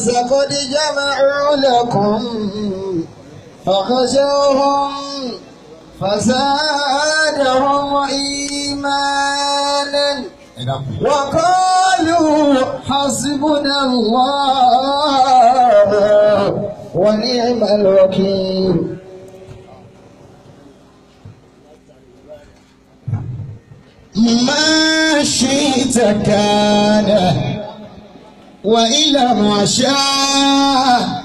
قد جمعوا لكم فخشوهم فزادهم إيمانا وقالوا حسبنا الله ونعم الوكيل. ما شئت كان وإلى ما شاء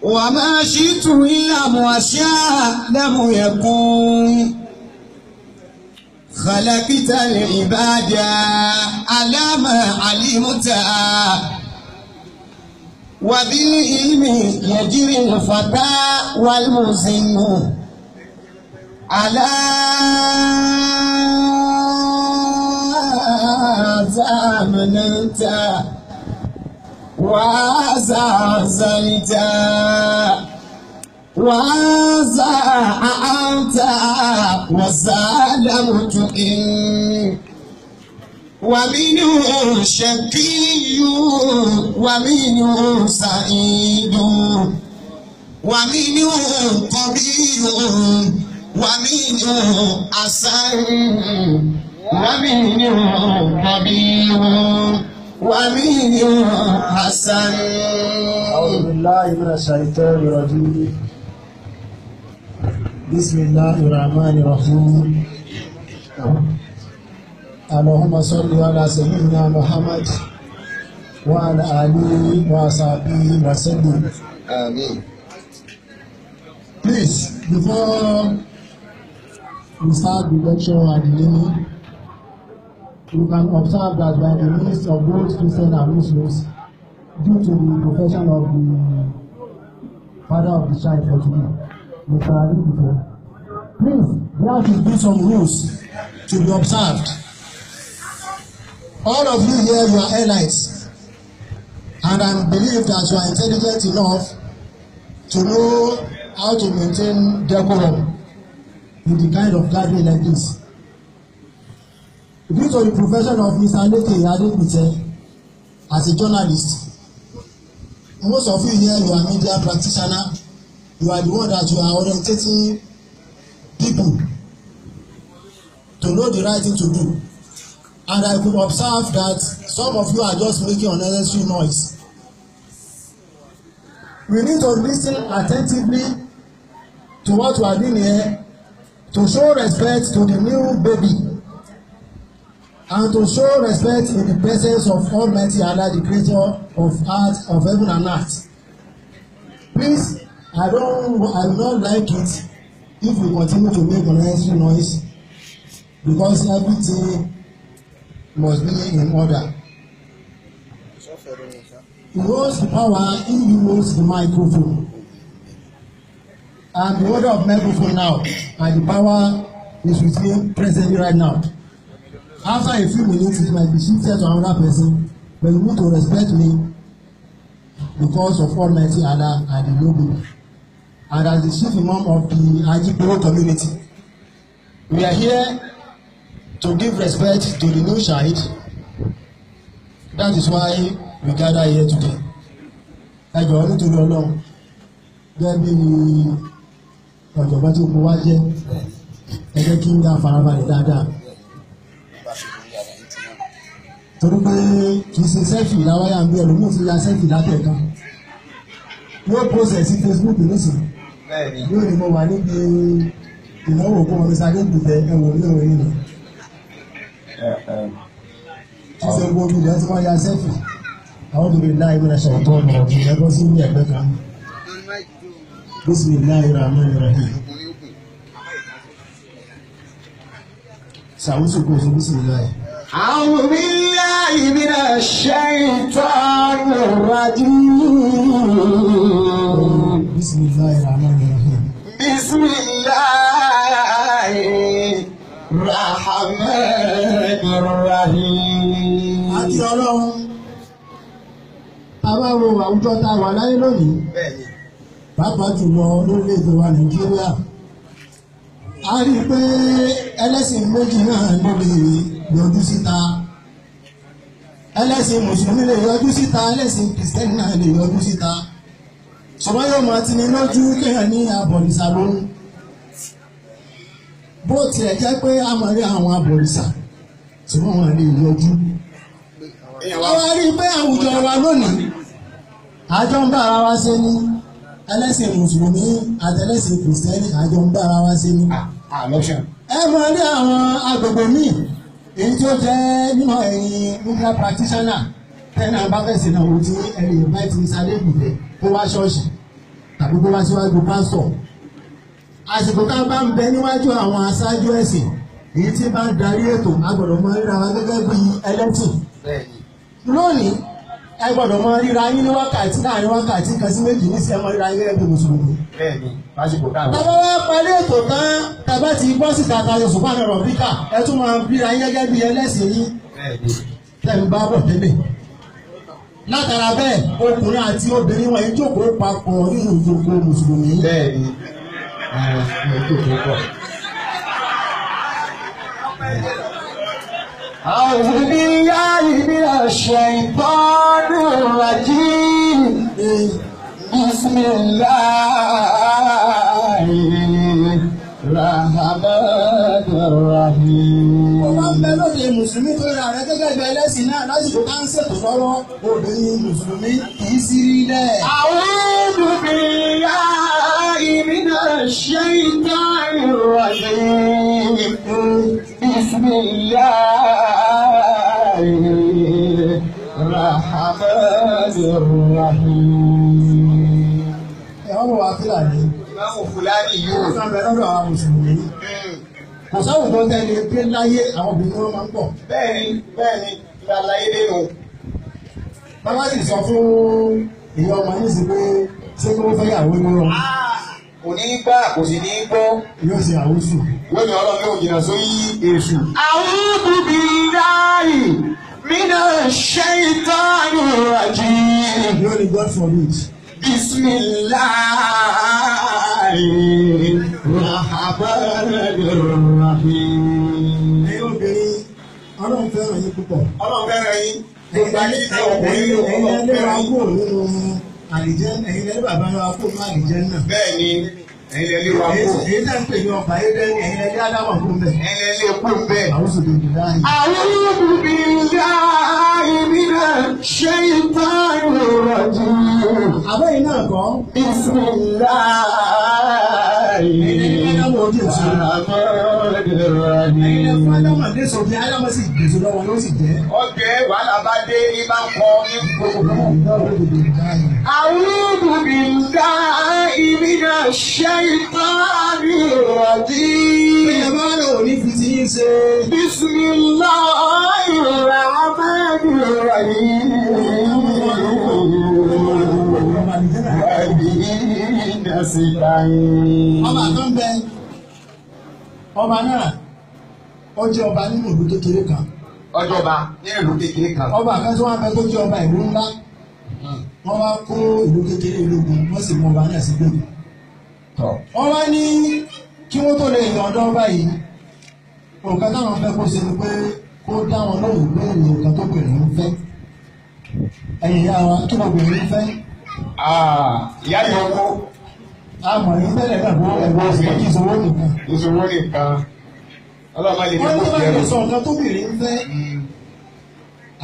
وما شئت إلا ما شاء لم يكن. خلقت العباد على ما علمت وبالعلم يجري الفتى والمسن على زمنت وزعزلت وزعمت وسلمت ومنه شقي ومنه سعيد ومنه قبيح ومنه حسن ومنه قبيح ومنه حسن. أعوذ بالله من الشيطان الرجيم. بسم الله الرحمن الرحيم. اللهم صل على سيدنا محمد وعلى آله وصحبه وسلم. Amen. Please, before we start the lecture and the naming, you can observe that by the midst of both Christians and Muslims, due to the profession of the father of the child for today, Mr. Ali before. Please, there should be some rules to be observed. All of you here, you are allies, and I believe that you are intelligent enough to know how to maintain decorum in the kind of gathering like this. Due to the profession of Mr. Leke Adepite as a journalist, most of you here, you are media practitioner. You are the one that you are orientating people to know the right thing to do. And I could observe that some of you are just making unnecessary noise. We need to listen attentively to what we are doing here, to show respect to the new baby, and to show respect in the presence of Almighty Allah, the creator of earth, of heaven and earth. Please, I will not like it if we continue to make unnecessary noise, because everything must be in order. He holds the power, he holds the microphone. I'm the holder of microphone now, and the power is with me presently right now. After a few minutes, it might be shifted to another person, but you need to respect me because of Almighty Allah and the noble. And as the chief imam of the Hadji community, we are here to give respect to the new child. That is why we gather here today. I go on to the Lord. There be ọ̀jọ̀gbọ́n tí ó kó wá jẹ́ ẹgbẹ́ kí ń dá farabalẹ̀ dáadáa. Torí pé kì í ṣe sẹ́fì láwáyà ń bí ẹlòmíì ti ya sẹ́fì látẹ̀kan. Yóò process sí Facebook nísìnyí. Yóò ní mo wà níbi ìnáwó òkú ọmọ mi sáré ìgbìtẹ̀ ẹ̀wọ̀n ní òwe nínú. Kì í ṣe gbogbo obìnrin tí wọ́n ya sẹ́fì. Àwọn obìnrin náà ìwé ẹ̀ṣẹ̀ ọ̀tọ̀ ọ̀nà ọ̀gbìn ẹgbẹ́ sí ní ẹ̀gbẹ́ kan. Bismillahirrahmanirrahim. Sàwùsù kò sí bismillah. أعوذ بالله من الشيطان الرجيم. Bismillahirrahmanirrahim. بسم الله الرحمن الرحيم. Àti Ọlọ́run, àwa wo àwùjọ tá a wà láyé lónìí, pàápàá jùlọ lórílẹ̀-èdè wa Nàìjíríà. A rí i pé ẹlẹ́sìn méjì náà ló lè yọjú síta. ẹlẹ́sìn mùsùlùmí lè yọjú síta ẹlẹ́sìn kìrìsìtẹ́nì náà lè yọjú síta ṣùgbọ́n yóò máa ti ní lójú kéèyàn ní abọ̀rìṣà lóhùn bó tiẹ̀ jẹ́ pé a máa rí àwọn abọ̀rìṣà ṣùgbọ́n wọn lè yọjú. àwa rí i pé àwùjọ wa lónìí àjọ ń bá ara wa ṣe ní ẹlẹ́sìn mùsùlùmí àtẹlẹ́sìn kìrìsìtẹ́nì àjọ ń bá ara wa ṣe ní. ẹ máa rí àwọn agbègbè míì èyí tí ó jẹ́ nínú ẹ̀yin nuclear practitioner tẹ́lẹ̀ náà bá fẹ́ sí náà wò tí ẹni ìbá ti sáré ìgbẹ́ kó wá ṣọ́ọ̀ṣì tàbí kó wá síwájú pásítọ̀. àsìkò ká bá ń bẹ níwájú àwọn aṣáájú ẹ̀sìn èyí tí bá ń darí ètò a gbọ́dọ̀ mọ ríra wa gẹ́gẹ́ bí ẹlẹ́sìn. lónìí ẹ gbọ́dọ̀ mọ ríra yín ní wákàtí láàrin wákàtí kan sí méjì ní sí ẹ mọ ríra yín gẹ́gẹ́ bí mùsùlùmí. Bàbá wa parí ètò tán tàbá ti bọ́ síta tayọ ṣùgbọ́n ọ̀rọ̀ bíkà ẹ tún máa ríra yín gẹ́gẹ́ bí ẹlẹ́sìn yín tẹ̀ ń bá bọ̀ tẹ́lẹ̀. Látara bẹ́ẹ̀ ọkùnrin àti obìnrin wọn yìí jókòó papọ̀ nínú ìjókòó mùsùlùmí. Bẹ́ẹ̀ni jókòó pọ̀. أعوذ بالله من الشيطان الرجيم بسم الله الرحمن الرحيم. Ó máa ń bẹ lóde mùsùlùmí tó ra rẹ gẹ́gẹ́ bí ẹlẹ́sìn náà lásìkò ká ń ṣètò lọ́wọ́ obìnrin mùsùlùmí kì í sí rí lẹ̀. أعوذ بالله من الشيطان الرجيم بسم الله الرحمن الرحيم. Ẹ̀wọ́n wà Fúlàní. Ìmáàmù Fúlàní yóò. Ó máa ń bẹ lọ́dọ̀ àwọn mùsùlùmí. Kò sáwùn tó tẹ́lẹ̀ pé láyé àwọn obìnrin wọn máa ń pọ̀. Bẹ́ẹ̀ni ìlàláyé dénú. Bàbá sì sọ fún ìyá ọmọ ní ìsìn pé ṣé kí wọ́n fẹ́ yàwó ní wọn. Kò ní gbà kò sì ní gbọ́. Yóò ṣe àwòsù. Wọ́n ní ọlọ́run yóò jìnnà sórí èṣù. A'udhu billahi minash shaitanir rajim. Yóò ní God forbid. Bismillahir rahmanir rahim. Ẹ̀yin obìnrin, Ọlọ́run fẹ́ràn yín púpọ̀. Ọlọ́run fẹ́ràn yín. Gbogbo ayé ká ọkùnrin ló Ẹ̀yin Ọlọ́run ẹlẹ́wàá fẹ́ràn yín. kúrò nínú àlìjẹ́ ẹ̀yin ẹlẹ́wàá bàbá wa kúrò nínú àlìjẹ́ náà. Bẹ́ẹ̀ni ẹ̀yin lẹ lé wa kú. Èyí tá ń pè ní ọba Édẹ́nì ẹ̀yin ẹlẹ́ Ádámọ̀ kúrò bẹ́ẹ̀. Ẹ̀yin lẹ lé kú bẹ́ẹ̀. Àwọn sòdò ìdílá yìí. A'udhu billahi minash shaitanir rajim. Àbẹ́yìn náà kọ́. Bismillahir rahmanir rahim. Ẹ̀yin ẹ̀fọ́ Ádámọ̀ dé sọ̀bí Ádámọ̀ sì gbèsè lọ́wọ́ ló sì jẹ́. Ọ̀gẹ̀ wàhálà bá dé ibà kọ ní gbogbo. أعوذ بالله من الشيطان الرجيم بسم الله الرحمن الرحيم Ọba kan bẹ ọba náà ó jẹ́ ọba nínú ìlú kékeré kan. Ọjọba nínú ìlú kékeré kan. Ọba kan tí wọ́n bẹ tó jẹ́ ọba ìlú ńlá. Wọ́n wá kó ìlú kékeré ológun wọ́n sì mú ọba náà sí gbèbè. Wọ́n wá ní kí wọ́n tó lè yàn ọ̀dọ́ ọba yìí nǹkan táwọn fẹ́ kó ṣe ni pé kó dá wọn lóhùn pé nǹkan tó bẹ̀rẹ̀ ń fẹ́. Ẹ̀yin ìyá wa kí wọ́n bẹ̀rẹ̀ ń fẹ́. Ìyá yóò kó. Àmọ̀ yìí tẹ́lẹ̀ náà bó ẹ̀gbọ́n sì kí ìṣòwò nìkan. Ìṣòro nìkan. Ọlọ́mọ lè ní Wọ́n ní kó wọ́n jẹun. lè sọ nǹkan tó bẹ̀rẹ̀ ń fẹ́.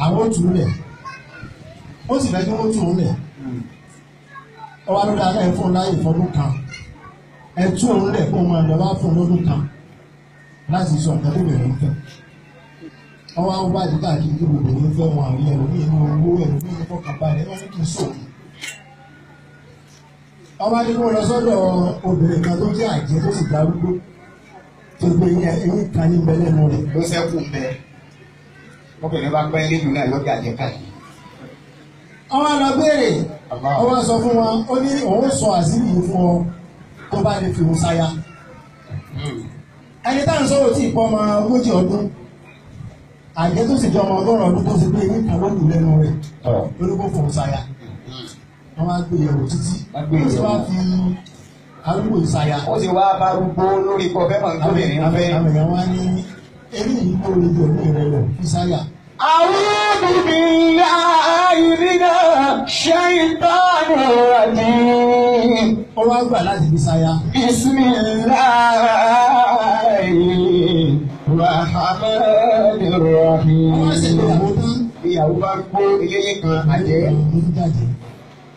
Àwọn òtún rẹ̀ ó sì fẹ́ kí wọ́n tún un lẹ̀. Ọwọ́ ló dáa ẹ̀ fún láyè fọdún kan. Ẹ tún òun lẹ̀ kó máa lọ wá fún lọ́dún kan láti sọ nǹkan tó bẹ̀rẹ̀ ń fẹ́. Ọwọ́ àwọn bá dìgbà kí ní gbogbo ní fẹ́ wọn àwọn ẹ̀rọ ní inú owó ẹ̀rọ ní inú fọkànbalẹ̀ wọ́n ní kí n sòkè. Ọba ní kó lọ sọ́dọ̀ obìnrin kan tó jẹ́ àjẹ́ tó sì darúgbó tó gbé eyín kan ní bẹ́lẹ́nu rẹ̀. Ló sẹ́kù bẹ́ẹ̀. Ọkùnrin bá pẹ́ lẹ́nu náà lọ́jà jẹ́ káàkiri. Ọwọ́ lọ béèrè, ọwọ́ sọ fún wọn, ó ní òun sọ àṣírí yìí fún ọ tó bá lè fi òun sáyà. Ẹni tá à ń sọ̀rọ̀ tí ìpọ́ ọmọ 40 ọdún, àjẹ́ tó sì jọ ọmọ 100 ọdún tó sì pé eyín kan ló lù lẹ́nu rẹ̀ lórúkọ fún òun sáyà. Wọ́n wá gbé yẹ̀wò títí, ó sì wá fi arúgbó ìsáyà. Ó sì wá bárúgbó lórí ikọ̀ fẹ́ mọ̀ nítorí ní fẹ́. Àwọn èèyàn wá ní eré yìí kó lè jọ ní ìrẹ̀lẹ̀ fi sáyà. أعوذ بالله من الشيطان الرجيم. Ó wá gbà láti fi sáyà. Bismillahirrahmanirrahim. Ó wá ṣègbéyàwó tán. Ìyàwó bá gbó eléyé kan àjẹ́.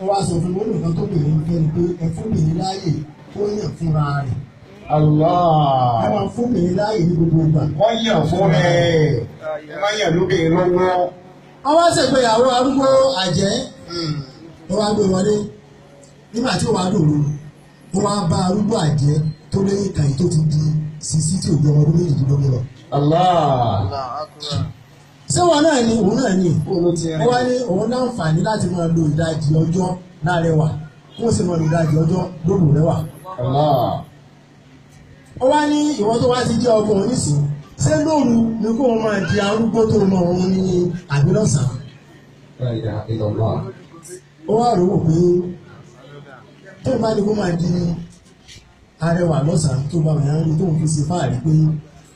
Ó wá sọ fún olùkọ́ tó bèrè nìkẹ́ni pé ẹ fúnbìnrin láàyè kó yàn fúnra rẹ̀. Allah. Ẹ máa fúnbìnrin láàyè ní gbogbo ìgbà. Wọ́n yàn fún rẹ̀. Ẹ máa yàn lóbìnrin lọ́wọ́. Wọ́n wá ṣègbéyàwó arúgbó àjẹ́. Ó wá gbé wọlé. Nígbà tí ó wá dòru, ó wá bá arúgbó àjẹ́ tó lẹ́yìn kàyí tó ti di sisi tí ò jẹ́ ọmọdún méjìdínlógún lọ. Allah. Ṣé wọn náà ni òun náà ni? Ó wá ní òun láǹfààní láti máa lo ìdajì ọjọ́ láàrẹwà kó sì máa lo ìdajì ọjọ́ lóru rẹwà. Allah. Ó wá ní ìwọ tó wá ti jẹ́ ọkọ òun nísìn ṣé lóru ni kó o máa di arúgbó tó mọ òun ní àbílọ̀sán. Ó wá rò wò pé tó bá ní kó máa di arẹwà lọ́sàn-án tó bá wọn rí tóun fi ṣe fáàrí pé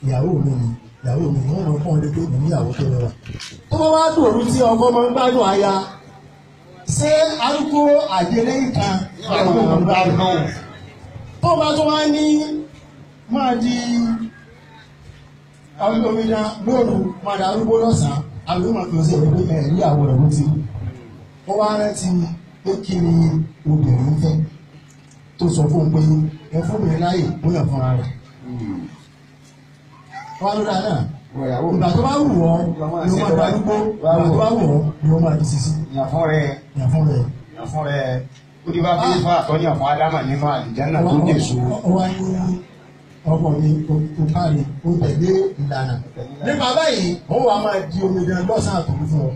ìyàwó mi ni ìyàwó mi ni wọ́n mọ̀ fún ọdẹ pé mo ní ìyàwó tó rẹwà. Tó bá wá dòru tí ọkọ máa ń gbádùn aya ṣé arúgbó àjẹlẹ́yìn kan ìyàwó máa ń gbádùn. Tó bá tó wá ní máa di omidá lóru máa da arúgbó lọ́sàn-án àbúrò máa fi ọ̀sẹ̀ rẹ̀ pé ẹ̀rí ìyàwó rẹ̀ ló ti rí. Ó wá rántí pé kí ni obìnrin fẹ́ tó sọ fún un pé ẹ fúnbìnrin láàyè ó yàn fúnra rẹ̀. Wọ́n á ló dáa náà. Ìgbà tó bá wù ọ́ ni ó máa da arúgbó, ìgbà tó bá wù ọ́ ni ó máa di sisi. Yàn fún rẹ̀. Yàn fún rẹ̀. Yàn fún rẹ̀. Ó ti bá bí fún àtọ́yàn fún Ádámà nínú àlìjánà tó dé so. Ó wá ní ọkọ mi tó káre ó tẹ̀lé ìlànà. Nípa báyìí, òun wà máa di omidan lọ́sàn-án àtòru fún ọ.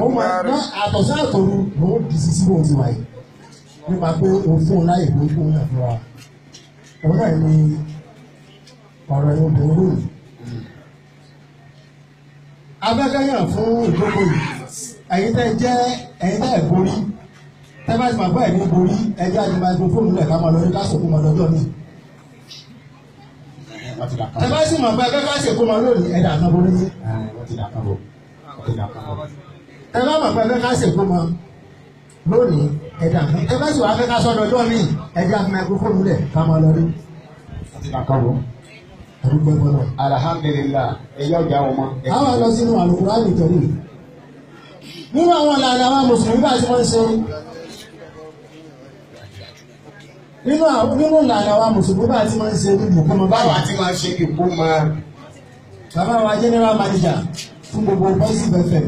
Òun máa ná àtọ̀sán àtòru lòun di sisi bóun ti wáyé. Nípa pé o fún un láyè pé fún un náà fún wa. Òun náà ní ọ̀rọ̀ ẹni obìnrin lónìí. Abẹ́kẹ́yàn fún ìdókòwò yìí. Ẹ̀yin tẹ́ ẹ̀ borí. Tẹ́ bá ti máa gbọ́ ẹ̀mí borí ẹjẹ́ àti máikrófóònù rẹ̀ ká máa lọ ní kásòkò máa lọ́jọ́ mi. Tẹ́ bá sì máa gbọ́ ẹgbẹ́ kásòkò máa lónìí ẹ̀dà kan borí ní. Tẹ́ bá máa gbọ́ ẹgbẹ́ kásòkò máa lónìí ẹ̀dà kan. Tẹ́ bá sì wá fẹ́ ká sọ́dọ̀ ọjọ́ mi ẹjẹ́ àti máikrófóònù rẹ̀ ká máa lọ rí. Àdúgbò gbọ́dọ̀. Alhamdulillah, ẹ̀yà ọjà ọmọ. Àwọn lọ sínú Al-Qur'ani Karim. Nínú àwọn ìlànà àwọn Mùsùlùmí bá ti wọ́n ṣe. Nínú ìlànà àwọn Mùsùlùmí bá ti máa ń ṣe nínú ìkómọ Báwa ti máa ṣe ìkómọ. Bàbá wa general manager fún gbogbo bọ́sì bẹ́fẹ̀.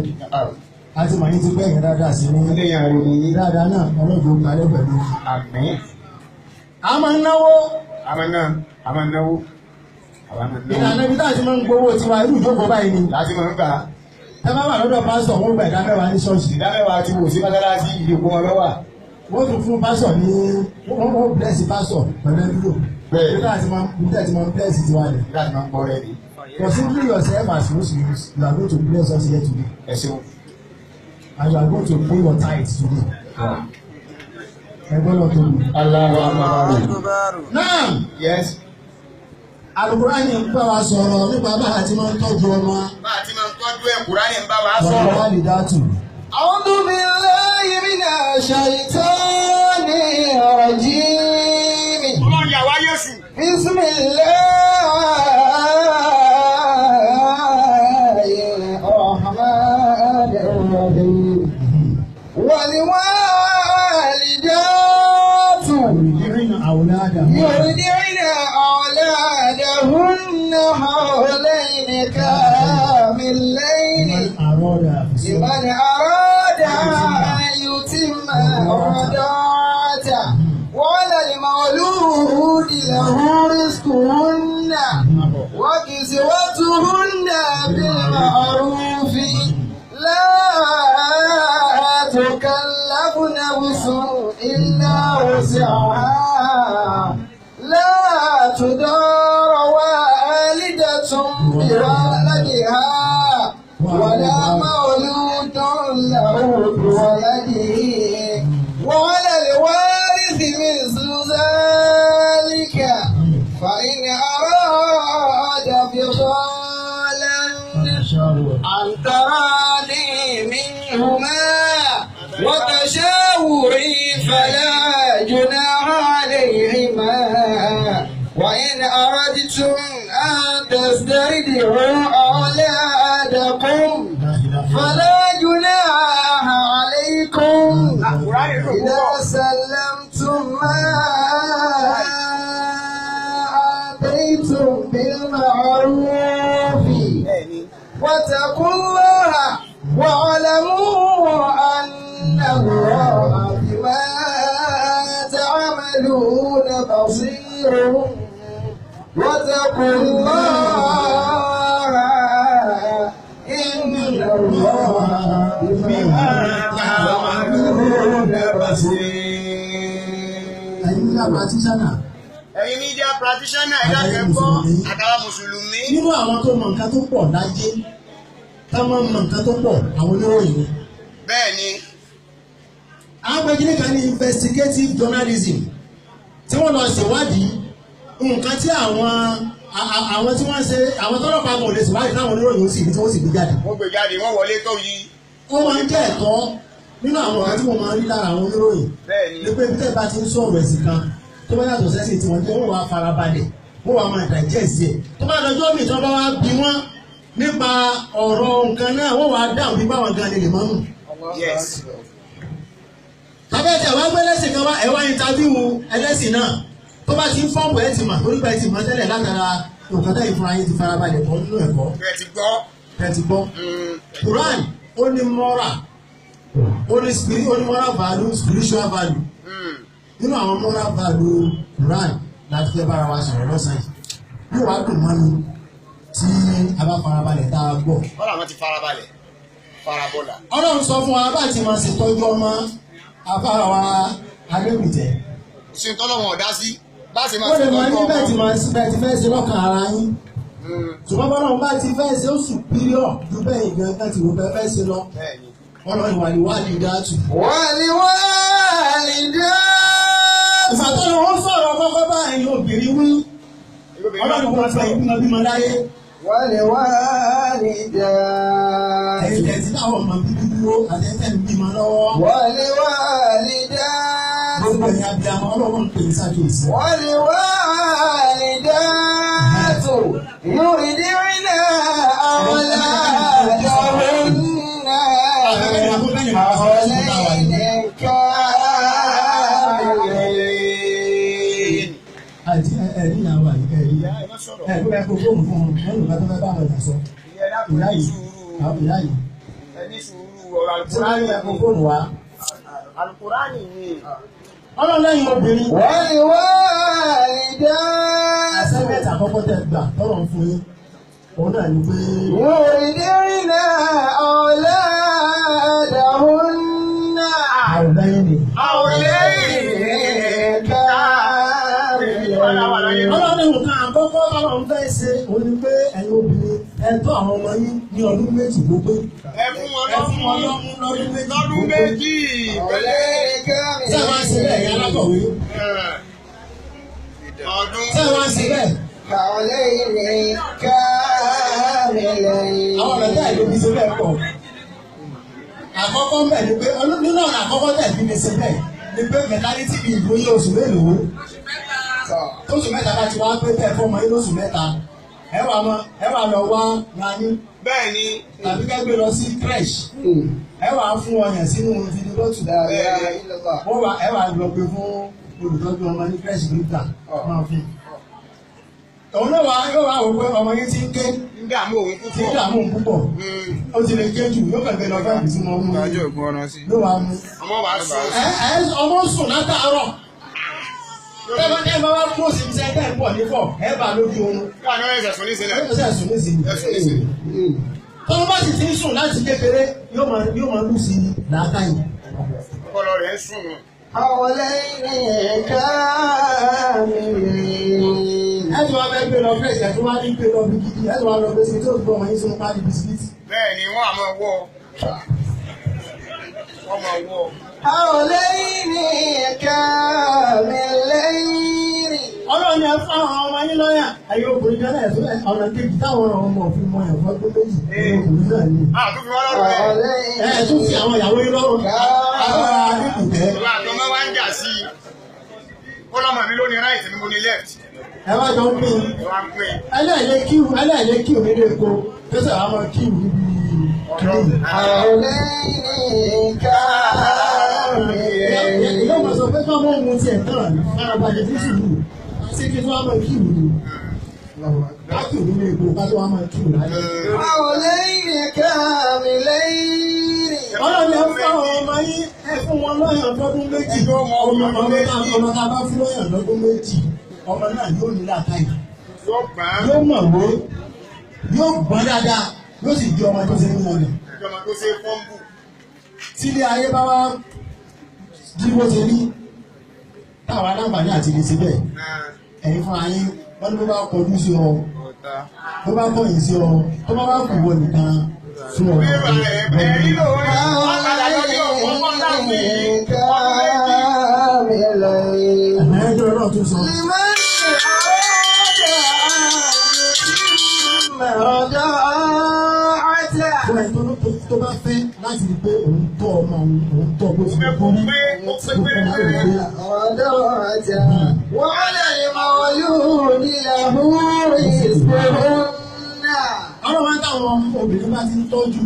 Àti màá ní ti pẹ́ yẹn dáadáa sí ní. Ilé yẹn rò ní. Dáadáa náà ọlọ́dún kalẹ̀ pẹ̀lú. Àmín. A máa ń náwó. A máa náwó. Ìlànà ibi táà ti máa ń gbowó tiwa irú ìjókòó báyìí ni. Láti máa ń gbà. Ẹ bá wà lọ́dọ̀ pásítọ̀ wọ́n gba ìdámẹ́wàá ní ṣọ́ọ̀ṣì. Ìdámẹ́wàá ti wò sí mọ́sálásí ìdìbò wọn lọ́wọ́. Wọ́n tún fún pásítọ̀ ní wọ́n blẹ́sì pásítọ̀ pẹ̀lú ẹ̀dúró. Bẹ́ẹ̀ ni láti máa ń blẹ́sì tiwa rẹ̀. Láti máa ń gbọ́ rẹ̀ ni. Consider yourself as Muslims, you are going to bless us here today. Ẹ ṣeun. And you are going to pay your tithes today. Ẹgbẹ́ lọ tóbi. Allahu Akbar. Náà. Yes. Al-Qur'ani ń bá wa sọ̀rọ̀ nípa bá a ti máa ń tọ́jú ọmọ. Bá a ti máa ń tọ́jú ẹ̀ Kùránì ń bá wa sọ̀rọ̀. Wọ́n wá lè dátù. A'udhu billahi minash shaitanir rajim. Ọlọ́run yà wá Yésù. Bismillahirrahmanirrahim. Wal walidatu Yurdi'na awladahunna hawlayni kamilayn. لمن أراد أن يتم الرضاعة وعلى المولود له رزقهن وكسوتهن بالمعروف لا تكلف نفس إلا وسعها لا تدار والدة بولدها ولا مولود له بولده وعلى الوارث مثل ذلك فإن أراد فصالا بينهما وتشاور فلا جناح عليهما وإن أردتم أن تسترضعوا أولادكم فلا جناح عليكم إذا سلمتم ما آتيتم بالمعروف واتقوا الله واعلموا أن الله بما تعملون بصير واتقوا الله إن الله بما تعملون بصير. Ẹ̀yin media practitioner ẹ̀dá kẹ́kọ̀ọ́ àtàwọn mùsùlùmí. Nínú àwọn tó mọ nǹkan tó pọ̀ láyé tá máa ń mọ nǹkan tó pọ̀ àwọn oníròyìn ni. Bẹ́ẹ̀ni. Àwọn gbẹ̀gìrì kan ní investigative journalism tí wọ́n lọ ṣèwádìí nǹkan tí àwọn tí wọ́n ṣe àwọn tọ́lọ́pàá mọ̀ lè ṣèwádìí táwọn oníròyìn ó sì rí tí wọ́n sì gbé jáde. Wọ́n gbé jáde wọ́n wọlé tó yí. Ó máa ń jẹ́ ẹ̀tọ́ nínú àwọn ọ̀rọ̀ tí mo máa ń rí lára àwọn oníròyìn. Bẹ́ẹ̀ni. Ní pé bí tẹ́ bá ti ń sọ̀rọ̀ ẹ̀sìn kan tó bá yàtọ̀ sẹ́sìn tí wọ́n jẹ́ wọ́n wá farabalẹ̀ wọ́n wá máa digest ẹ̀ tó bá lọ́jọ́ mi tí wọ́n bá wá bí wọ́n nípa ọ̀rọ̀ nǹkan náà wọ́n wá dáhùn bí báwọn gan lè mọ́mù. Yes. Abẹ́tẹ̀ wá gbé lẹ́sìn kan wá ẹ̀wá interview ẹlẹ́sìn náà tó bá ti ń fọ́ọ̀mù ẹ̀ ti mà torí pé ẹ ti mọ̀ tẹ́lẹ̀ látara nǹkan tẹ́yìn fúnra yín ti farabalẹ̀ kọ́ nínú ẹ̀kọ́. Bẹ́ẹ̀ ti gbọ́. Bẹ́ẹ̀ ti gbọ́. Quran ó ní moral ó ní moral value spiritual value. Nínú àwọn moral value Quran láti fẹ́ bára wa sọ̀rọ̀ lọ́sàn-án yìí yóò wá dùn mọ́ni tí a bá farabalẹ̀ tá a gbọ́. Bọ́lá wọn ti farabalẹ̀ farabola. Ọlọ́run sọ fún wa bá ti máa ṣètọ́jú ọmọ afárá wa alébùtẹ́. Ṣé n tọ́lọ́ wọn ò dá sí? Bá ṣe máa Ó lè ṣètọ́jú máa ní ọmọ. bẹ́ẹ̀ ti fẹ́ ṣe lọ́kàn ara yín. Ṣùgbọ́n bọ́lá wọn bá ti fẹ́ ṣe ó superior ju bẹ́ẹ̀ gan kan tí wọ́n fẹ́ ṣe lọ. Bẹ́ẹ̀ni. Ọlọ́run wà ní wàlí dáàtù. Ìfàtọ́lọ́ wọn sọ̀rọ̀ kọ́kọ́ báyìí obìnrin wí. Ọlọ́run wọn fẹ́ ìbímọ bímọ láyé. Ẹ̀yìn tẹ̀sí táwọn ọmọ bíbí dúró àtẹ́tẹ́ ń bímọ lọ́wọ́. Gbogbo ẹ̀yà abiyamọ Ọlọ́run pè ní sákèsí. Ẹ̀rí ìyàwó ẹ̀rí ẹ̀kọ́ fóònù fún wọn lẹ́nu bá tó fẹ́ bá wọn yà sọ. Ìyá yìí. Ẹni sùúrù ọ̀rọ̀ Tí wọ́n ní ẹ̀kọ́ fóònù wa. Alukurani ni. Ọlọ́lẹ́yìn obìnrin. Assignment àkọ́kọ́ tẹ̀ gbà tọ́lọ̀ ń fún yín. Òun náà ní pé. Àwòlẹ́yìn ni. Ọlọ́run nǹkan àkọ́kọ́ tọ́lọ̀ ń fẹ́ ṣe òun ni pé ẹ̀yin obìnrin ẹ tọ́ àwọn ọmọ yín ní ọdún méjì gbogbo. Ẹ fún wọn lọ́dún méjì. Ṣé wá sí bẹ́ẹ̀ yẹn alákọ̀wé? Ṣé wá sí bẹ́ẹ̀? Àwọn ọ̀rẹ́ tẹ̀ ló fi ṣe bẹ́ẹ̀ pọ̀. Àkọ́kọ́ ń bẹ̀ ni pé nínú ọ̀nà àkọ́kọ́ tẹ̀ fi lè ṣe bẹ́ẹ̀ ni pé mẹtálítì bíi ìgbóyè oṣù mélòó. Oṣù mẹ́ta bá ti wá pé tẹ̀ fọ́mọ yín lóṣù mẹ́ta. Ẹ wà lọ wá nání. Bẹ́ẹ̀ni. Tàbí kẹ́gbẹ́ lọ sí crèche. Ẹ wà fún ọyàn sínú fìdíbọ́tù. Ẹ wà lọ gbé fún olùtọ́jú ọmọ ní crèche nígbà máa fún. Òun náà yóò wá wò pé ọmọ yín ti ń ké. Ń dààmú òun púpọ̀. Ti ń dààmú òun púpọ̀. Ó ti lè ké jù yóò kẹ̀kẹ́ lọ fẹ́ ìbísí mọ́ mú. Ló wàá mú. Ọmọ wa sùn. Ọmọ sùn látàárọ̀. Tẹ́lá ní ẹ máa wá kó sí iṣẹ́ tẹ́ ń pọ̀ nípọ̀ ẹ bá lójú oorun. Káàní ọ̀rẹ́ ẹ̀sẹ̀ sùn ní ìsinmi. Ẹ̀sẹ̀ sùn ní ìsinmi. Tọ́wọ́ bá sì ti ń sùn láti kékeré yóò máa lù sí làákàyè. Ọpọlọ rẹ̀ ń sùn. Ẹ ti wá fẹ́ gbé lọ fẹ́ẹ̀sì ẹ̀ tó wá ní gbé lọ bí gidi ẹ ti wá lọ gbé sí tó gbọ́ ọmọ yín sínú páálí bisikíìtì. Bẹ́ẹ̀ni wọ́n á máa wọ́. Wọ́n máa wọ́. Ọlọ́run ni ẹ fún àwọn ọmọ yín lọ́yà ayé obìnrin kan náà ẹ̀sùn ọ̀nà kejì táwọn ọmọ òfin mọ ẹ̀fọ́ tó méjì obìnrin náà ní. Àtúnfi wọn lọ́rùn rẹ̀. Tún fi àwọn ìyàwó yín lọ́rùn. Àwọn akẹ́kọ̀ọ́. Ìwà àtọmọ́ wá ń jà sí i. Ó lọ́mọ mi ló ní right mi mo ní left. Ẹ wá jọ ń pín in. Ẹ wá ń pín in. Aláìlé kíw nílé epo tẹ́sán àwọn ọmọ kíw níbi kíw. Ìyá ọmọ sọ pé kí wọ́n mú ohun tiẹ̀ tán farabalẹ̀ fún sùúrù. Ṣé kí wọ́n máa kíw ni? Káàkiri nílé epo ká tó wá máa kíw láyé. Ọlọ́run ẹ fún àwọn ọmọ yín ẹ fún wọn lọ́yàn lọ́dún méjì. Ọmọ tá a bá fún lọ́yàn lọ́dún méjì. Ọmọ náà yóò ní làákàyè. Yóò mọ̀wé. Yóò gbọ́n dáadáa. Yóò sì di ọmọ tó ṣe ń wọlé. Ọmọ tó ṣe fọ́nbù. Tí ilé ayé bá wá bí wọ́n ṣe rí táwọn aláǹfààní àti ilé síbẹ̀. Ẹ̀yin fún ayé wọ́n ní bó bá kọjú sí ọ. Bó bá kọ̀yìn sí ọ. Tó bá kù wọ nìkan fún ọ. Ẹ̀rí ló wọ́n ọ̀kadà lórí ọ̀pọ̀ láwùí. Ẹ̀jọ̀ náà tún sọ. Fún ẹ̀ tó bá fẹ́ láti rí pé òun tọ́ ọmọ òun tọ́ bó ti kọ́ ní ọ̀rọ̀ wá táwọn obìnrin bá ti ń tọ́jú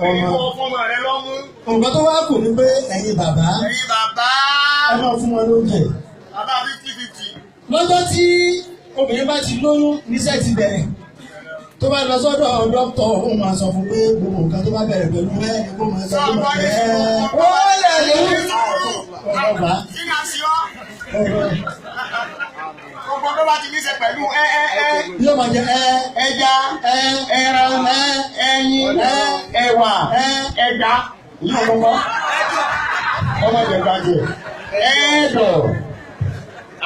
ọmọ. Nǹkan tó wá kù ní pé ẹ̀yin bàbá ẹ máa fún wọn lóúnjẹ. Lọ́jọ́ tí obìnrin bá ti lóyún níṣẹ́ ti bẹ̀rẹ̀. Tó bá lọ sọ́dọ̀ dọ́kítọ̀ òun máa sọ fún pé gbogbo nǹkan tó bá bẹ̀rẹ̀ pẹ̀lú ẹ̀ ni kó máa sọ fún ọ̀gá ẹ̀. Wọ́n lè ní Ọ̀gá. Gbogbo tó bá ti ní ṣe pẹ̀lú Yóò máa jẹ ẹja, ẹran, ẹyin, ẹ̀wà, ẹja. yóò lọ́wọ́. Ọmọ ìjẹ̀gbà jẹ. Ẹ̀ẹ́dọ̀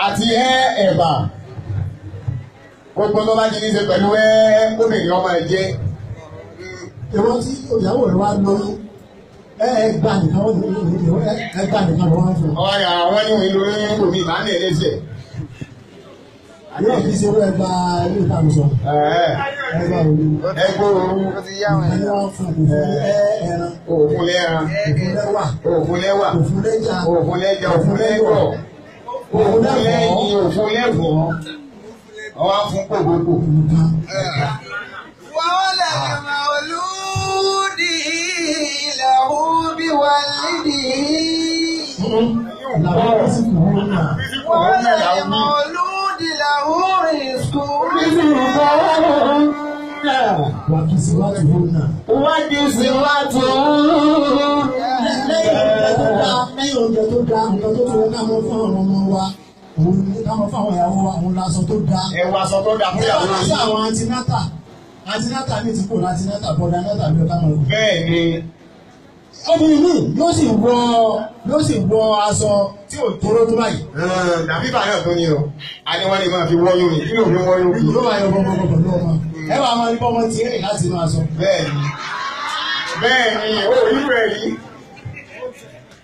àti ẹ̀bà. Gbogbo tó bá ti ní ṣe pẹ̀lú obìnrin ọmọ ẹ̀jẹ̀. Ìwọ́n tí ìyàwó rẹ̀ wá lóyún ẹgbà nìkan wọ́n fún un. Ọ̀rẹ́ àwọn ní òun ìlú ìlú mi máa ń lè lẹ́sẹ̀. Yóò fi ṣe ẹgbà ilé ìtàkùn sọ. Ẹgbà òru. Ẹgbà òru. Ẹni wọ́n fún un ẹran. Òfun lẹ́ran. Òfun lẹ́wà. Òfun lẹ́jà. Òfun lẹ́jà. Òfun lẹ́gọ̀. Òfun lẹ́yìn. Òfun lẹ́fọ̀. Ọwọ́ fún pòpòpò. wọ́n lè máa olúdi ìlàhú bí wàlídì. Wọ́n lè máa olúdi ìlàhú ìsùkú. Wákìsíwájú. Lẹ́yìn oúnjẹ tó dá nǹkan tó ti wọ́n ká mọ́ fún àwọn ọmọ wa. Òun ní ká mọ́ fún àwọn ìyàwó wa, òun lásọ tó dá. Ẹ̀wà sọ tó dá fún ìyàwó náà. Ṣé àwọn antinata ní ti kò ní antinata bọ́dá antinata bí ọ̀ká mọ̀ ọ́. Bẹ́ẹ̀ ni. Obìnrin mi yóò sì wọ aṣọ tí ò tóró tó báyìí. Dàbí bàyọ̀ tó ní o. A ní wọ́n lè máa fi wọ́yún ni. Kí ló fi wọ́yún kì í? Yóò máa yọ bọ́bọ́bọ́ pẹ̀lú ọmọ. Ẹ wà máa ní bọ́mọ tí èrè láti máa sọ. Bẹ́ẹ̀ ni, ó rí rẹ̀ rí.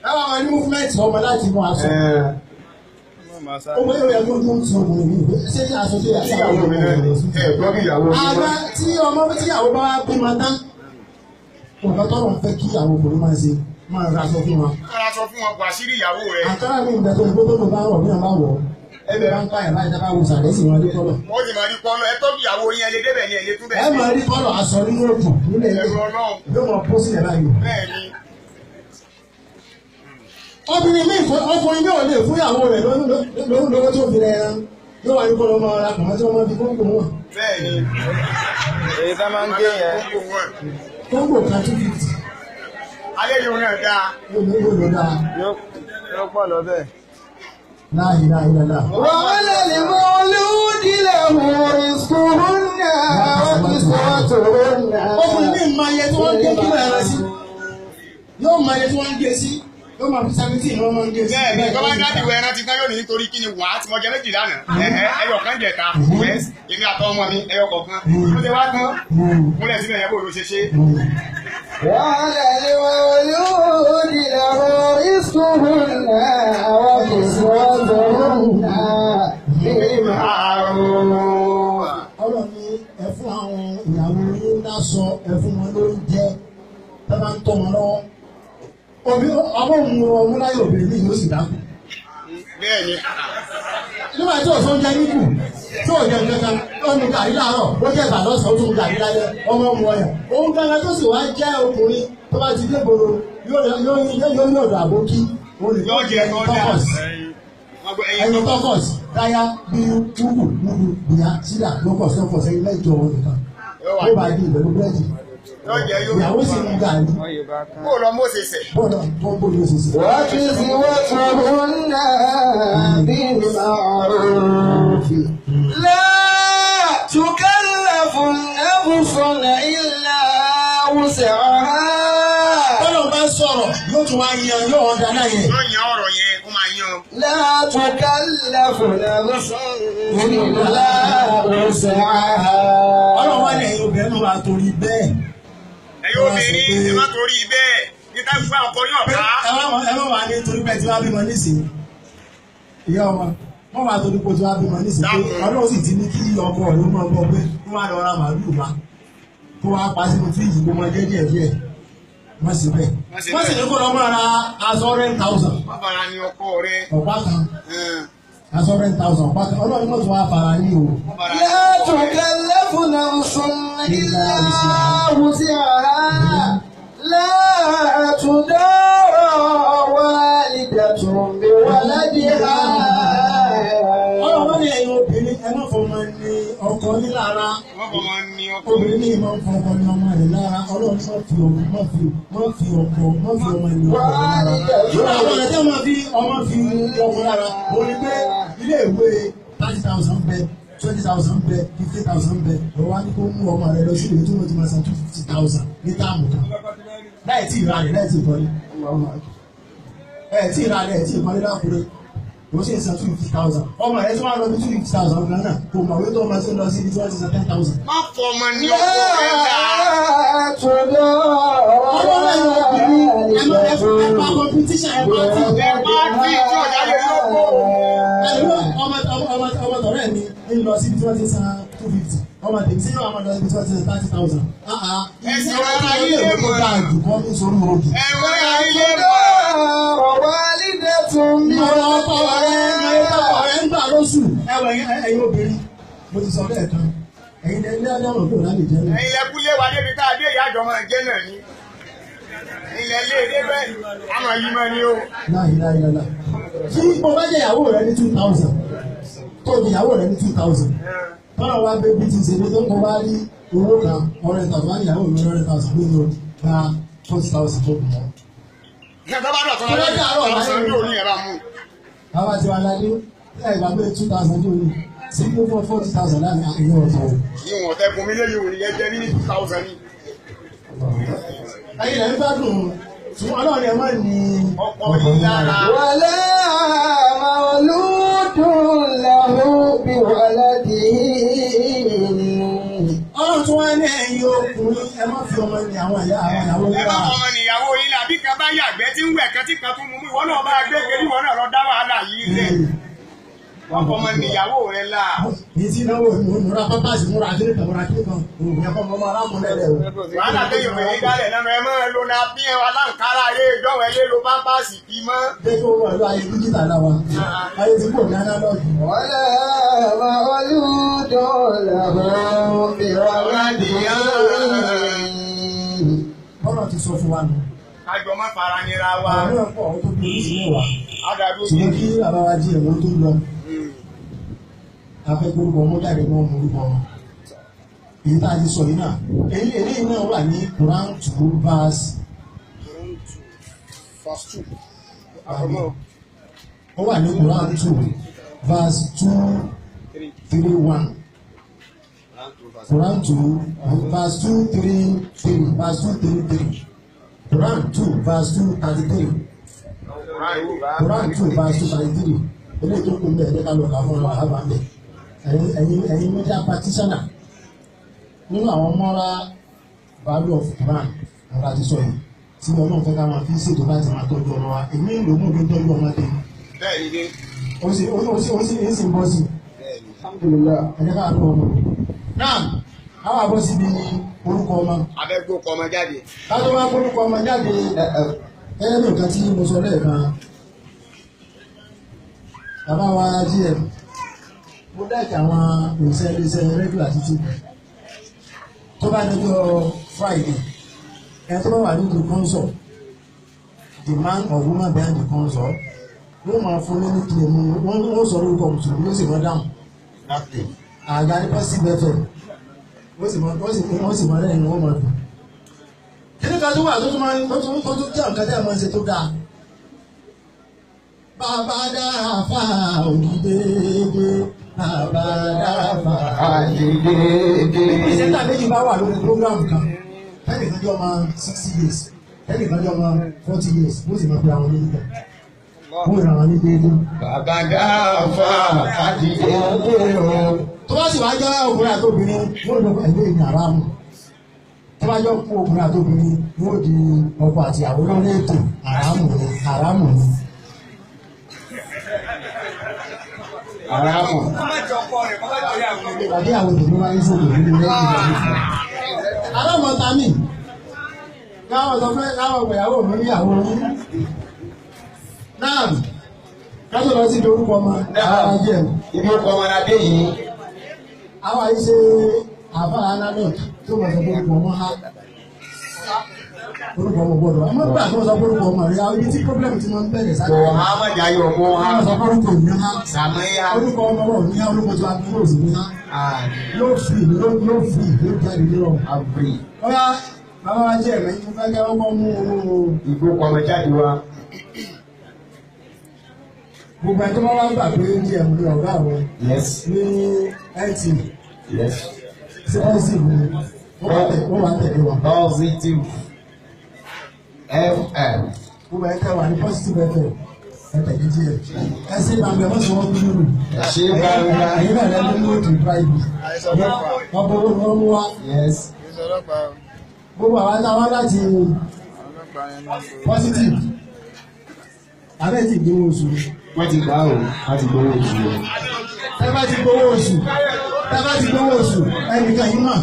Ẹ wà máa ní múfúmẹ́ǹtì ọmọ láti mú aṣọ. Ọmọ yóò yẹ kó tó ti ọmọ mi. Ṣé aṣọ tí ìyàwó mi náà ni? Gbọ́ bí ìyàwó mi. Àgbà tí ìyàwó bá wá bí máa tán. Nǹkan tó lọ́n fẹ́ kí àwọn obìnrin máa ṣe máa ra aṣọ fún wọn. Ra aṣọ fún wọn kò àṣírí ìyàwó rẹ̀. Àtàrà mi ìgbà tó gbogbo tó bá wọ̀ bí wọn bá wọ̀. Ẹgbẹ́ bá ń pààyàn láì dábàá wò sàlẹ̀ sí wọn rí kọ́lọ̀. Wọ́n sì máa rí kọ́lọ̀ ẹ tọ́jú ìyàwó yín ẹ lè débẹ̀ ní ẹ lè tún bẹ̀. Ẹ máa rí kọ́lọ̀ aṣọ nínú òjò nílẹ̀ ilé. Yóò máa pọ́ sílẹ̀ báyìí. Bẹ́ẹ̀ ni. Obìnrin mi ọkùnrin yóò lè fún ìyàwó rẹ̀ lówó tó fi rẹ̀ ẹran. Yóò wá ní kọ́lọ̀ máa ra kàmá tí wọ́n máa fi kóńgò wọn. Bẹ́ẹ̀ ni. Èyí tá máa ń gé yẹn. Kóńgò kan 250. Alẹ́ yóò náà dáa. Yóò lọ dáa. Yóò pọ̀ lọ bẹ́ẹ̀. Láàyè. Wọ́n lè ní mọ́ olúdi lẹ́hùn ìsúnná ìsúnná. Ọkùnrin ní ìmọ̀ ayẹ tí wọ́n ń gé kí wọ́n ẹran sí. Yóò mọ ayẹ tí wọ́n ń gé sí. Yóò máa fi 17 ni wọ́n máa ń gé sí. Bẹ́ẹ̀ ni tọ́ba jáde wọ ẹran ti tán yóò ní nítorí kí ni wà á ti mọ jẹ méjì lánàá. Ẹyọ kan jẹta. Èmi àtọ́ ọmọ mi ẹyọ kọ̀ọ̀kan. Ó ti wá tán. Múlẹ̀ síbẹ̀ yẹn bó ló ṣe ṣe. Wọ́n lè ní mọ́ olúdi lẹ́hùn ìsúnná ìsúnná. ọmọ òun ọmọ láyé obìnrin ní yóò sì dákú. bẹ́ẹ̀ ni. nígbà tí òfin jẹ níkù tí ò jẹ nǹkan ó mu gàrí láàárọ̀ ó jẹ ìgbà lọ́sàn-án ó tún mu gàrí lálẹ́ ọmọ ọmọ ọyà òun gangan tó sì wá jẹ́ ọkùnrin tó bá ti dé gbòòrò yóò yọ̀dọ̀ àbókí òun lè yọ̀ jẹ ẹyin tọkọs dáyà bíi túbù níbi ìyá sídà lọkọs lọkọs ẹyin lẹ́jọ́ wọn nìkan ó bá di ìbẹ̀rù búrẹ́dì ìyàwó sì ń gàrí. bó lọ mọ́ ṣe sẹ̀. bó lọ ṣe sẹ̀. wọ́n ti sì wọ́n tún un náà bí màrúfì. tukallafu nafsun illa wus'aha. bọ́lá bá sọ̀rọ̀ yóò tún wá yan yóò ọ̀dà náà yẹn. yóò yan ọ̀rọ̀ yẹn kó máa yan. la tukallafu nafsun illa wus'aha. ọlọ́run wá ní ẹ̀yin obìnrin náà wà torí bẹ́ẹ̀. ẹ̀yin obìnrin ẹ má torí bẹ́ẹ̀ níta gbogbo ọkọ yóò ká. ẹ má wà ní torí bẹ́ẹ̀ tí wàá bímọ nísìnyí. ìyá ọmọ wọ́n máa torí pé tí wàá bímọ nísìnyí pé ọlọ́run sì ti ní kí ọkọ rẹ̀ máa gbọ́ pé kó wá lọ ra màálù wa kó wá pa sínú fíríjì kó máa jẹ́ díẹ̀ díẹ̀ wọ́n sì bẹ́ẹ̀. wọ́n sì ní kó lọ máa ra aṣọ 100,000. bàbá ni ọkọ rẹ. ọ̀pá kan aṣọ 100,000 ọ̀pá kan ọlọ́run mọ̀ tó wá fara ní o. la tukallafu nafsun illa wus'aha. la tudara walidatun biwaladiha. ọlọ́run wọ́n ní ẹ̀yin obìnrin ẹ má fọmọ ní ọkọ nílára. obìnrin ní ìmọ̀ ń fọkọ ní ọmọ rẹ̀ lára ọlọ́run má fi ọkọ ní ọmọ rẹ̀ lára. àwọn ọ̀rẹ́ tẹ́ máa fi ọmọ fi ọkọ lára mo ní pé ilé ìwé 30,000 bẹ 20,000 bẹ 50,000 bẹ ọ̀rọ̀ wa ní kó mú ọmọ rẹ̀ lọ sí ìwé tó wọ́n ti máa san 250,000 ní táàmù kan láì tí ì ra rẹ̀ láì tí ì kọ́lé tí ì ra rẹ̀ tí ì kọ́lé lákùrẹ́ wọ́n sì ń san 250,000 ọmọ rẹ̀ tí wọ́n lọ bí 250,000 kan náà kò mọ̀ wípé ọmọ tí ń lọ sí ibi tí wọ́n ti san 10,000. má fọ ọmọ ní ọkọ rẹ dá. ọmọ rẹ̀ ló bí ẹ̀fọ́ competition ẹ̀fọ́ tí tí ọjà lè lọ́wọ́. ọmọ tọ̀rẹ́ mi ń lọ sí ibi tí wọ́n ti san 250 ọmọ tèmi sí náà lọ sí ibi tí wọ́n ti san 30,000. ẹsẹ̀ wọn ara ilé mọ̀ àdùkọ́ ní sórí òògì. ẹ̀wọ̀n ara ilé mọ̀. ọ̀rọ̀ ọkọ rẹ̀ ń gbà lóṣù ẹ̀yin obìnrin mo ti sọ bẹ́ẹ̀ kan ẹ̀yin lẹ́yìn ọlọ́run kò náà lè jẹ́ náà. ẹ̀yin lẹ́kú lé wa débi tá a dé ìyá àjọ máa jẹ́ náà ni. ilẹ̀ lé dé bẹ́ẹ̀ àmọ̀ yìí máa ní o. láìláìláìlá tí mo bá jẹ́ ìyàwó rẹ ní 2,000 tó di ìyàwó rẹ ní 2,000 tọ́lá wa bẹ bí ti ṣe ní tó ń kọ́ wá rí owó kan 100,000 wá ní ìyàwó mi 100,000 lónìí o gba 40,000 tó kù mọ́. ìjọba bá dọ̀tún lọ́wọ́ ọ̀sán ní òní ẹ̀rọ mú. àwọn àti wàhálà ní ẹgbà pé 2,000 tó ní sí gbogbo 40,000 láàrin àkèyẹ ọ̀tọ̀. ìwọ̀n tẹ́kùn mi lẹ́yìn òní ẹjẹ́ ní 2,000 ní. ayé rẹ̀ ń gbádùn fún ọlọ́run ẹ̀ máa ní ọkọ̀ yìí lára. wala mawludun lahu biwaladihi. ọlọ́run tí wọ́n ní ẹ̀yin ọkùnrin ẹ má fi ọmọ ní àwọn ìyàwó ẹ bá ọmọ nìyàwó yìí làbí kan bá yàgbẹ́ tí ń wẹ̀ kan tí kan tún mú ìwọ náà bá gbé kiri ìwọ náà lọ dá wàhálà yìí lẹ̀. ọkọ ọmọ nìyàwó rẹ là. èyí tí náwó múra pápásì múra akéré kan múra akéré kan òun yẹn kọ́ ọmọ alámúlẹ̀lẹ̀ o. wàhálà tẹ yorùbá yìí dálẹ̀ lẹ́nu ẹ máa lo na bí ẹ wà láǹkárá ayé ìjọba ẹ lé lo pápásì kì í mọ́. dé kó wọ́n lọ ayé dígítà náà wa ayé tí kò ní análọ́ọ̀gì. wala mawludun lahu biwaladihi. bọ́lá ti sọ fún wa nù. kájọ má fara nira wa. àwọn náà pọ̀ tó bí oṣù mẹ́wàá. ádàbí òbí. ṣùgbọ́n kí bàbá wa jí ẹ̀wọ̀n tó lọ. afẹ́ gbórúkọ ọmọ jáde mọ́ ọmọ orúkọ wọn. èyí tá a ti sọ yìí náà eléyìí náà wà ní Quran 2 verse 2. ó wà ní Quran 2 verse 231. Quran 2 verse 233 verse 233. Quran 2 verse 233. Quran 2 verse 233. eléyìí tó kún bẹ́ẹ̀ ká lọ kà fún ọ̀rọ̀ àbá bẹ́ẹ̀. ẹ̀yin media practitioner nínú àwọn moral value of Quran ọ̀rọ̀ àti sọ yìí tí wọn náà fẹ́ ká máa fi ṣètò láti máa tọ́jú ọmọ wa èmi ń lò mú kí n tọ́jú ọmọdé. bẹ́ẹ̀ ni. ó sì ń bọ́ sí. alhamdulillah ẹ̀jẹ̀ ká lọ ọmọ. náà àwọn àbọ̀ síbi orúkọ ọmọ. abẹ́gbó kọ ọmọ jáde. ká tó máa orúkọ ọmọ jáde ẹ̀rọ nǹkan tí mo sọ lẹ́ẹ̀kan bàbá wa GM mo dẹ́kẹ̀ àwọn òṣìṣẹ́ iléeṣẹ́ regular títí tó bá dọjọ́ Friday ẹ̀ tó bá wà nínú consult the man or woman behind the consult wọ́n máa fún nínú kílẹ̀ mú wọ́n sọ lórúkọ mùsùlùmí ló sì mọ́ dáhùn àgbà ní pọ́sítì bẹ́fẹ̀ wọ́n sì mọ́ lẹ́yìn wọ́n máa dùn. Kíni ká tó wà tó tún jẹ́ nǹkan tí a máa ń ṣe tó dáa. Bàbá dára fà òdìdéédé, bàbá dára fà òdìdéédé. Ìṣẹ́ta méjì bá wà lórí prógrámù kan, ẹnìkan jọ máa 60 years, ẹnìkan jọ máa 40 years, wọ́n sì máa fi àwọn onígbà. Wọ́n ràn wọ́n ní déédé. Bàbá dára fà òdìdéédé. Tó bá sì wá jẹ́ ọkùnrin àti obìnrin, wọ́n lọ ẹgbẹ́ ìyìn àrámù. Tó bá jọ fún ọkùnrin àti obìnrin, wọ́n di ọkọ àti àwọn olórí ètò àrámù ni. Àrámù. Tàbí àwọn òbí máa ń sọ̀rọ̀ nínú lẹ́yìn ìgbà. Aláwọ̀ ta mí. Káwọn sọ fẹ́ káwọn ìyàwó mi níyàwó yín. Náà, kájọ lọ sí ibi orúkọ ọmọ. Ibi orúkọ ọmọ adé yìí. Àwọn àyè ṣe àfáà analog tó mọ̀ sọ orúkọ ọmọ ha. Orúkọ ọmọ gbọdọ̀. Àmọ́ gbà tó sọ orúkọ ọmọ rẹ̀ àwọn ibi tí pọ́blẹ́mù ti máa ń bẹ̀rẹ̀ sáré. Kò há má jà yọ̀ kó há. Wọ́n sọ orúkọ òní ha. Sàmúyá. Orúkọ ọmọ wọn ní orúkọ tó akúrò òsì ní ha. Yóò fi yóò jáde lọ. Àbúrò. Ọ̀yá bàbá wa jẹ́ ẹ̀mẹ́ yín fẹ́ kẹ́ ọkọ mú ìgbó ọmọ jáde wá. Gbogbo ẹni tó bá wá gbà pé jẹ́ ẹ̀mú ní ọ̀gá àwọn. Ní NT. Ṣé positive ni? Wọ́n wá tẹ̀lé wọn. Positive FM. Gbogbo ẹni tẹ́ wà ní positive FM. Ẹ̀tẹ̀lé díẹ̀. Ẹ ṣe bàbá wọ́n sọ wọ́n bí nínú. Ṣé bàbá yìí náà lẹ́nu ní òtún báyìí? Wọ́n bọ́ wọ́n mú wá. Gbogbo àwọn adáwọ́ láti positive. Abẹ́ ti gbowó oṣù. Wọ́n ti gbà ó, wọ́n ti gbowó oṣù. Tẹ́ bá ti gbowó oṣù. Tẹ́lá ti gbówó oṣù ẹnìkan yìí mọ̀.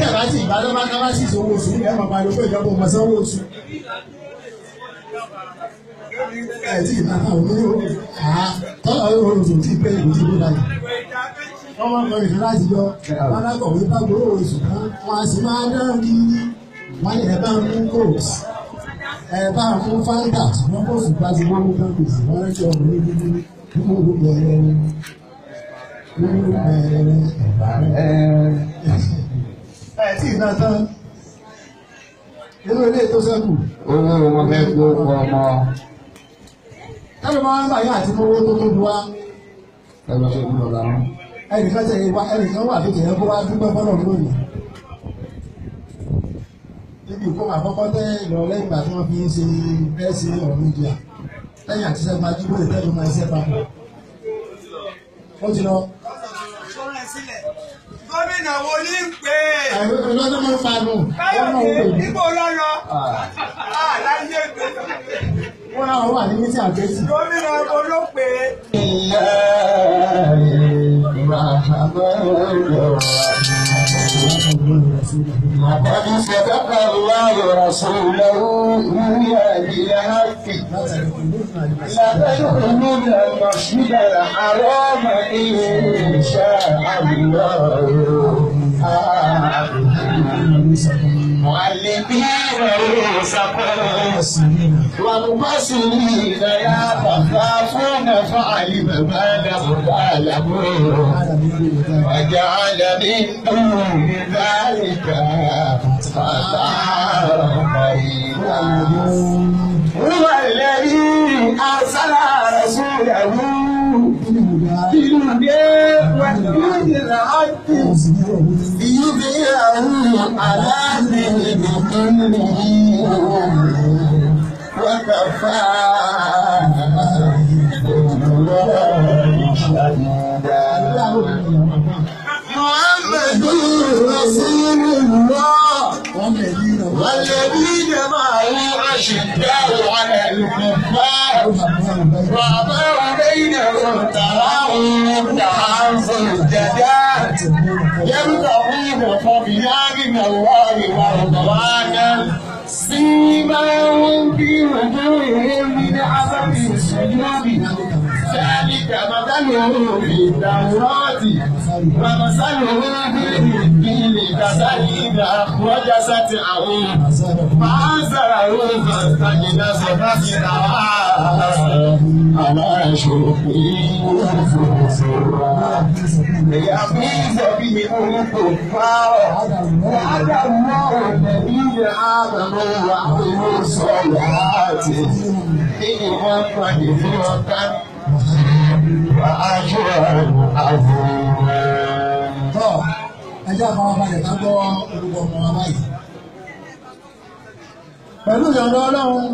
Tẹ́lá ti ìgbà lọ́ba kábà sì sọ owó oṣù ní ẹ̀mọ̀ pariwo pé ìjọba ọmọ sọ owó oṣù. Ẹ̀ tí ìgbà náà ní tọ́lá oṣù tí pé ìlú ti gbé láyé. Wọ́n máa ń lọ ìfẹ́ láti yọ alákọ̀wé bá gbówó oṣù kan. Wọ́n á sì máa dán kí wọ́n lè bá ń mú kóòsì. Ẹ bá ń mú fáńtà wọ́n kóòsì bá ti wọ́n mú kóòsì wọ́n rẹ́ jọ ọ̀rọ̀ ní tí ìná tán nínú ilé tó sẹ́kù owó wọn fẹ́ gbó ọmọ tẹ́lẹ̀ máa ń báyìí àti owó tó tó wá ẹgbẹ́ tó gbúdọ̀ láwọn ẹnìkan tẹ̀ ìwà ẹnìkan wà bí kìí kó wá dúpẹ́ fọ́lọ̀ lónìí níbi ìkó àkọ́kọ́ tẹ́ lọ lẹ́yìn ìgbà tí wọ́n fi ń ṣe bẹ́ẹ̀sì ọ̀rọ̀ mídíà lẹ́yìn àti sẹ́gbà jíbó ìtẹ́lu máa ṣe papọ̀ ó ti lọ. Gómìnà wo ní pé? Lọ́dún máa ń panu. Níbo lọ́yọ̀? Láyé gbé. Wọ́n náà wà ní mítí àgbẹ̀sì. Gómìnà wo ló pé? لقد صدق الله رسوله رؤيا بالحق لتدخلن المسجد الحرام إن شاء الله معلمين رؤوسكم ومقصرين لا تخافون فعلم ما لم تعلمون وجعل من دون ذلك فتحا قريبا هو الذي أرسل رسوله بالهدى ودين الحق ليظهره على دين كله وكفى بالله شهيدا محمد رسول الله والذين معه أشداء على الكفار رحماء بينهم تراهم ركعا سجدا يبتغون فضلا من الله ورضوانا سيماهم في وجوههم من أثر السجود ذلك مثلهم في التوراة ومثلهم في الإنجيل كزرع أخرج شطأه فآزره فاستغلظ فاستوى على سوقه ليغيظ بهم الكفار وعد الله الذين آمنوا وعملوا الصالحات فيهم مغفرة وأجرا عظيما. ẹjẹ́ àfọwọ́balẹ̀ ká gbọ́ orúkọ ọmọ wa báyìí. pẹ̀lú ìyọ̀ǹda Ọlọ́run.